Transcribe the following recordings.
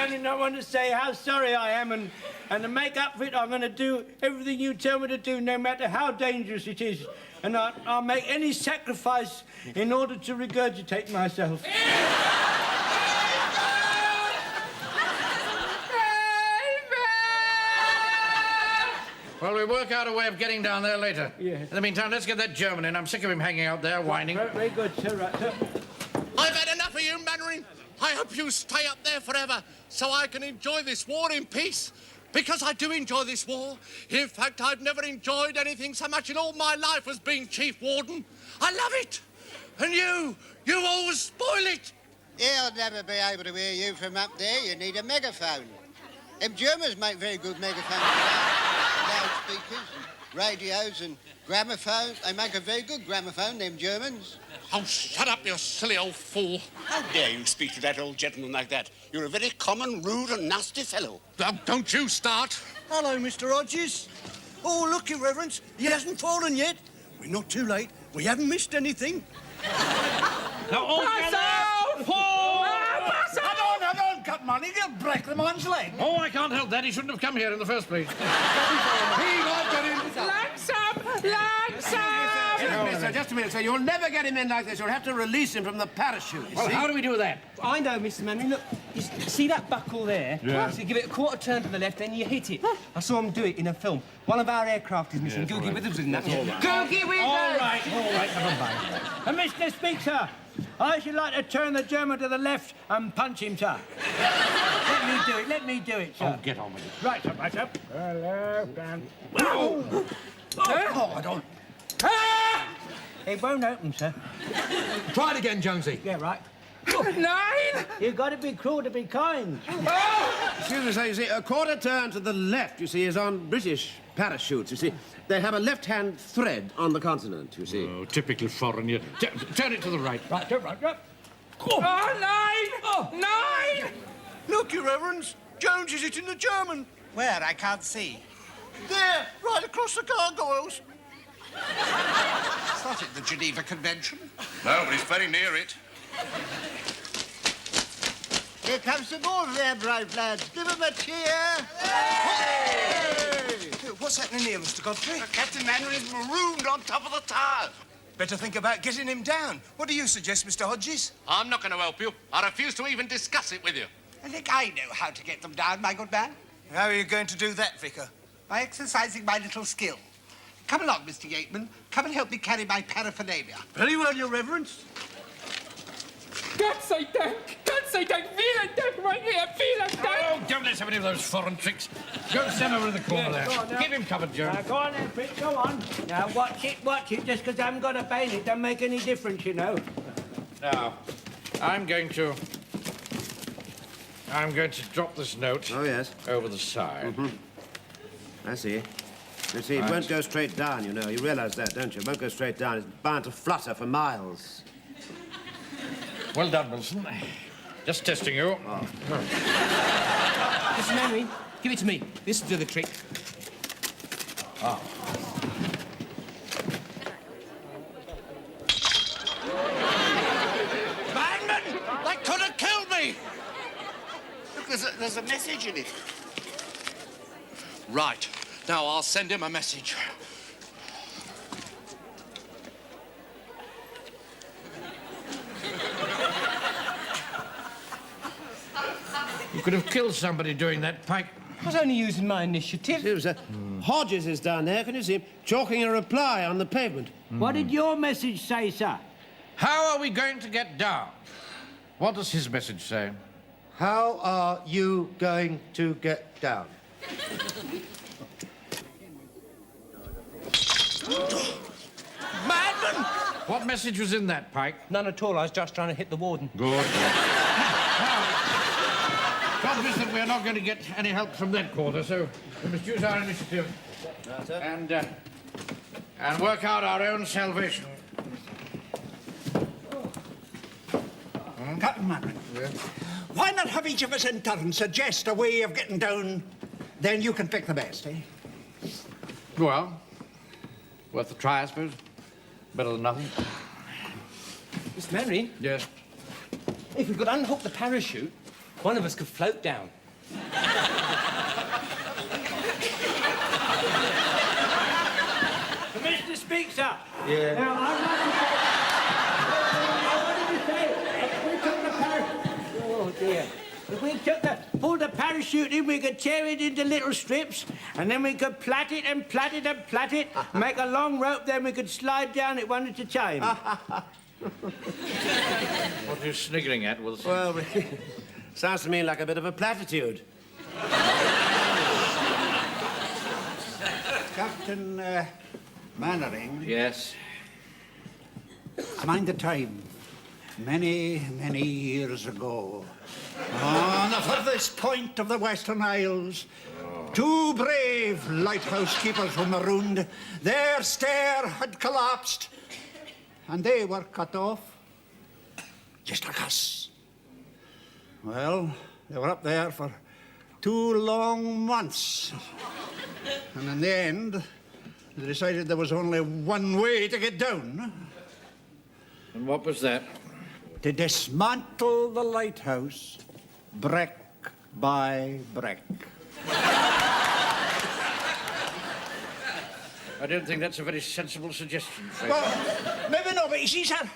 Manning, I want to say how sorry I am, and to make up for it, I'm going to do everything you tell me to do, no matter how dangerous it is. And I'll make any sacrifice in order to regurgitate myself. Well, we'll work out a way of getting down there later. Yes. In the meantime, let's get that German in. I'm sick of him hanging out there, whining. Very good, sir. Right, sir. I've had enough of you, Mannering. I hope you stay up there forever so I can enjoy this war in peace. Because I do enjoy this war. In fact, I've never enjoyed anything so much in all my life as being Chief Warden. I love it. And you always spoil it. He'll never be able to hear you from up there. You need a megaphone. Them Germans make very good megaphones. Loudspeakers, and radios and gramophones. They make a very good gramophone, them Germans. Oh, shut up, you silly old fool. How dare you speak to that old gentleman like that? You're a very common, rude and nasty fellow. Don't you start. Hello, Mr. Hodges. Oh, look, Your Reverence. He hasn't fallen yet. We're not too late. We haven't missed anything. Man, he'll break the man's leg. Oh, I can't help that. He shouldn't have come here in the first place. Mister, just a minute, sir. You'll never get him in like this. You'll have to release him from the parachute, you Well, see? how do we do that? I know, Mr. Manning. Look, see that buckle there? Yeah. So you give it a quarter turn to the left, then you hit it. I saw him do it in a film. One of our aircraft is missing. Googie Withers was in that. Googie Withers! All right, never mind. And Mr. Speaker, I should like to turn the German to the left and punch him, sir. Let me do it, sir. Oh, get on with it. Right, sir, right, sir. Left and... I don't. It won't open, sir. Try it again, Jonesy. Yeah, right. 9! You've got to be cruel to be kind. Excuse me, sir. You see, a quarter turn to the left, you see, is on British parachutes, you see. They have a left-hand thread on the consonant, you see. Oh, typical foreign. You turn it to the right. Right, sir, right, right. Oh, 9! 9! Look, Your Reverence. Jones is hitting the German. Where? I can't see. There, right across the gargoyles. It's not at the Geneva Convention. No, but he's very near it. Here comes some more of their brave lads. Give them a cheer. What's happening here, Mr. Godfrey? Captain Mannering is marooned on top of the tower. Better think about getting him down. What do you suggest, Mr. Hodges? I'm not going to help you. I refuse to even discuss it with you. I think I know how to get them down, my good man. How are you going to do that, Vicar? By exercising my little skill. Come along, Mr. Yateman. Come and help me carry my paraphernalia. Very well, Your Reverence. Gott sei Dank! Gott sei Dank! Vielen Dank, mein Herr! Vielen Dank! Oh, don't let somebody of those foreign tricks. Go stand over in the corner there. go on now. Give him cover, German. Now, go on then, Fritz, go on. Now, watch it. Just because I haven't got a bayonet don't make any difference, you know. Now, I'm going to drop this note Oh, yes. over the side. I see. You see, it won't go straight down, you know. You realise that, don't you? It won't go straight down. It's bound to flutter for miles. Well done, Wilson. Just testing you. Mr. Manning, give it to me. This will do the trick. Manman! They could have killed me! Look, there's a message in it. Right. Now I'll send him a message. You could have killed somebody doing that, Pike. I was only using my initiative. Sir. Hodges is down there. Can you see him? Chalking a reply on the pavement. What did your message say, sir? How are we going to get down? What does his message say? How are you going to get down? Madman! What message was in that, Pike? None at all. I was just trying to hit the warden. Good. It's obvious that we're not going to get any help from that quarter, so we must use our initiative and work out our own salvation. Captain Manning, why not have each of us in turn suggest a way of getting down? Then you can pick the best, eh? Well, worth a try, I suppose. Better than nothing. Mr. Manning, Yes. if we could unhook the parachute, One of us could float down. Mr. Speaker. Yeah. Now, I wanted to say, if we took the parachute... Oh, dear. If we pulled the parachute in, we could tear it into little strips, and then we could plait it and plait it and plait it, make a long rope, then we could slide down it one at a time. What are you sniggering at, Wilson? Well, sounds to me like a bit of a platitude. Captain Mannering, Yes. mind the time. Many, many years ago. On the furthest point of the Western Isles, two brave lighthouse keepers were marooned. Their stair had collapsed, and they were cut off, just like us. Well, they were up there for 2 long months. And in the end, they decided there was only one way to get down. And what was that? To dismantle the lighthouse, brick by brick. I don't think that's a very sensible suggestion, Fred. Well, maybe not, but you see, sir,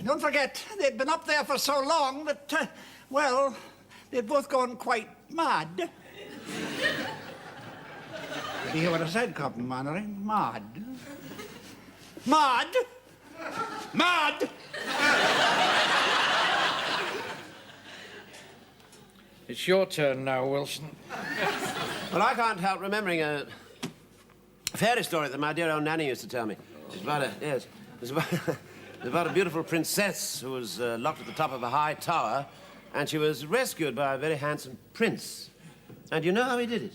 don't forget, they'd been up there for so long that, well, they'd both gone quite mad. Did you hear what I said, Captain Mannering? Mad. Mad? Mad! It's your turn now, Wilson. Well, I can't help remembering a fairy story that my dear old nanny used to tell me. It's about a beautiful princess who was locked at the top of a high tower, and she was rescued by a very handsome prince. And you know how he did it?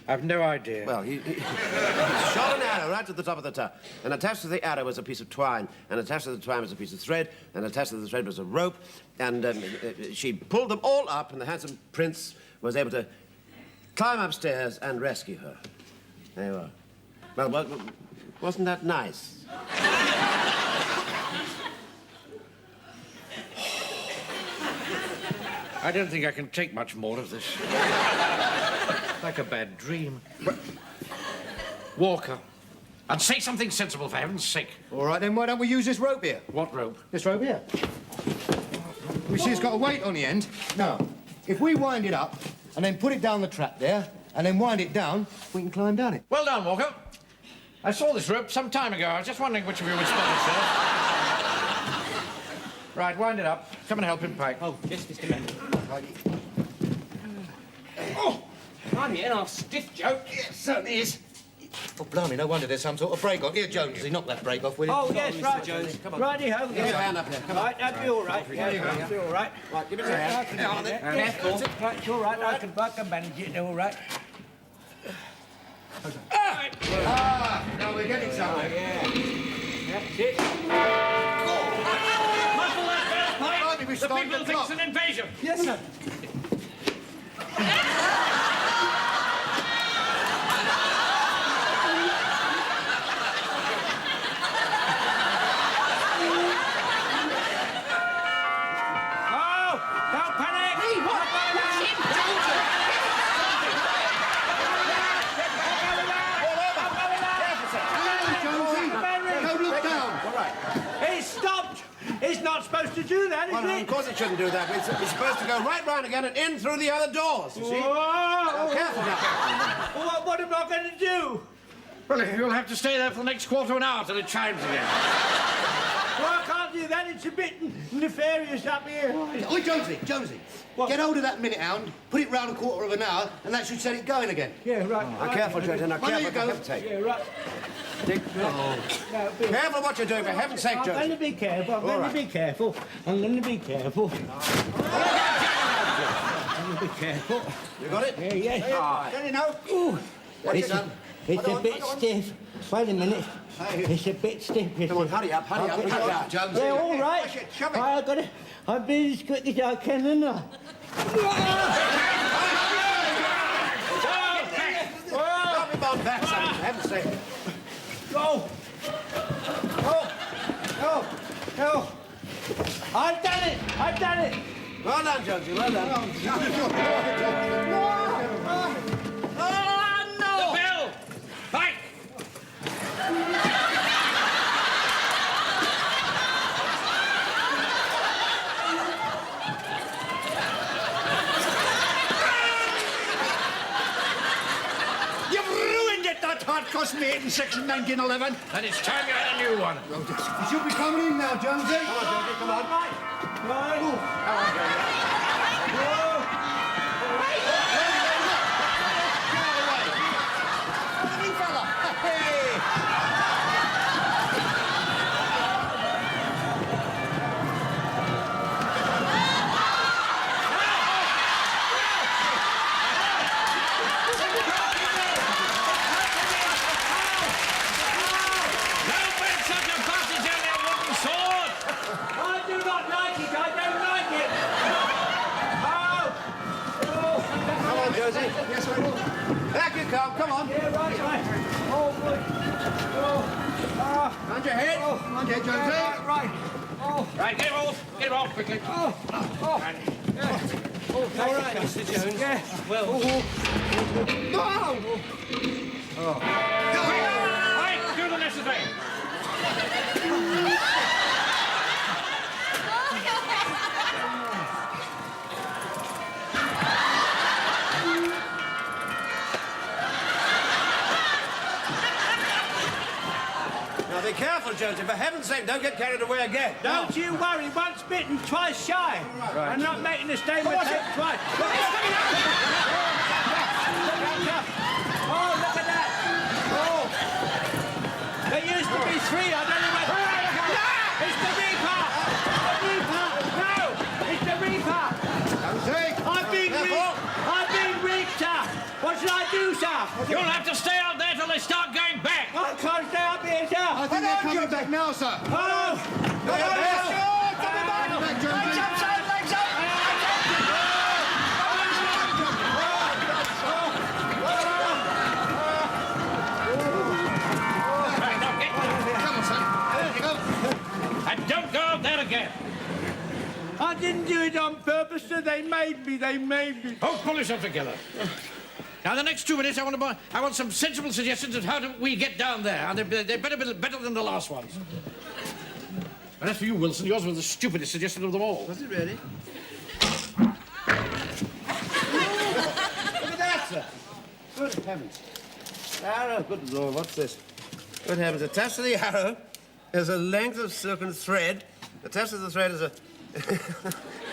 I've no idea. Well, he shot an arrow right to the top of the tower, and attached to the arrow was a piece of twine, and attached to the twine was a piece of thread, and attached to the thread was a rope, and she pulled them all up, and the handsome prince was able to climb upstairs and rescue her. There you are. Well, wasn't that nice? I don't think I can take much more of this. Like a bad dream. Walker. And say something sensible, for heaven's sake. All right, then why don't we use this rope here? What rope? This rope here. We see it's got a weight on the end. Now, if we wind it up and then put it down the trap there and then wind it down, we can climb down it. Well done, Walker. I saw this rope some time ago. I was just wondering which of you would spot it, sir. Right, wind it up. Come and help him, Pike. Oh, yes, Mr. Manning. Oh! Blimey, and our stiff joke. It certainly is. Oh, blimey, no wonder there's some sort of break off. Here, Jonesy, knock that break off, will you? Oh, yes, Mr. right. Jones, come on. Righty-ho. Give me a hand up here. Come on. Right, that'll be all right. Yeah, that'll be all right. Right, give me a hand. Careful. Right, it's all right. I can manage it. All right. Ah, now we're getting somewhere. That's it. Blimey, we started the clock. an invasion. Yes, sir. Oh, don't panic. Hey, what? Don't look down. All right. It's stopped. It's not supposed to do that, is Well, it? of course it shouldn't do that. It's supposed to go right round again and in through the other doors, you see? Whoa. Careful now. Well, what am I going to do? Well, you'll have to stay there for the next quarter of an hour till it chimes again. Well, I can't do that. It's a bit nefarious up here. Oi, Jonesy. What? Get hold of that minute hound, put it round a quarter of an hour, and that should set it going again. Yeah, right. Now, careful, Jonesy. Now, Well, there careful. you go. For heaven's sake. Yeah, right. Dick. No, Bill. Careful what you're doing, for heaven's sake, I'm going to Jonesy. be careful. I'm going right. to be careful. I'm going to be careful. I'm going to be careful. You got it? Yeah, yeah. Can you know? Ooh. What's It's it done? It's a bit stiff. Wait a minute. It's a bit stiff. Come on, hurry up, hurry up. Okay. Hurry up. Jonesy. Yeah, all right. Push it, shove it. I've got it. I've been as quick as I can, and I. Stop him on that, son, for heaven's sake. Oh! Oh! Oh! Oh! I've done it! I've done it! Well done, Jonesy, well done. The bell! Pike! You've ruined it, that hot cost made in section 1911. And it's time you had a new one. You should be coming in now, Jonesy. Come on, Jonesy, come on. Funny fella. Hey. Don't bring such a passage on your wooden sword! I do not like it. I don't like it. Oh! Come on, Jonesy. Yes, I will. Back you come, come on. Yeah, right. Oh, boy. Round your head. Round your head, Jonesy. Right. Right, get him off quickly. All right, Mr. Jones. Yeah. Well. Pike, do the necessary. Now be careful, Jonesy. For heaven's sake, don't get carried away again. Don't you worry. Once bitten, twice shy. I'm not making a statement twice. Look, it's coming out. Oh, look at that. Oh. There used to be three. I don't know where. No! It's the Reaper. No! It's the Reaper. Jonesy. I've been reaped, sir. What should I do, sir? You'll have to stay out there till they start going back. I can't stay up here, sir. I think they're coming back now, sir. Oh! Back, Jonesy. Right, now get down. Come on, son. There you go. And don't go out there again. I didn't do it on purpose, sir. They made me. Oh, pull yourself together. Now, the next 2 minutes, I want some sensible suggestions of how we get down there. And they're better than the last ones. And as for you, Wilson, yours was the stupidest suggestion of them all. Was it really? Look at that, sir. Good heavens. Arrow, good Lord, what's this? Good heavens, attached to the arrow is a length of silken thread. Attached to the thread is a...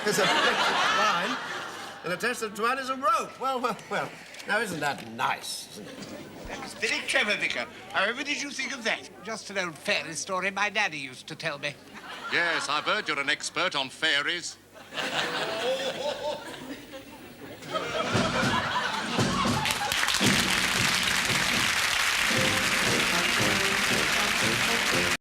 is a line. And attached to the twine is a rope. Well. Now, isn't that nice, isn't it? That was very clever, Vicar. However did you think of that? Just an old fairy story my daddy used to tell me. Yes, I've heard you're an expert on fairies.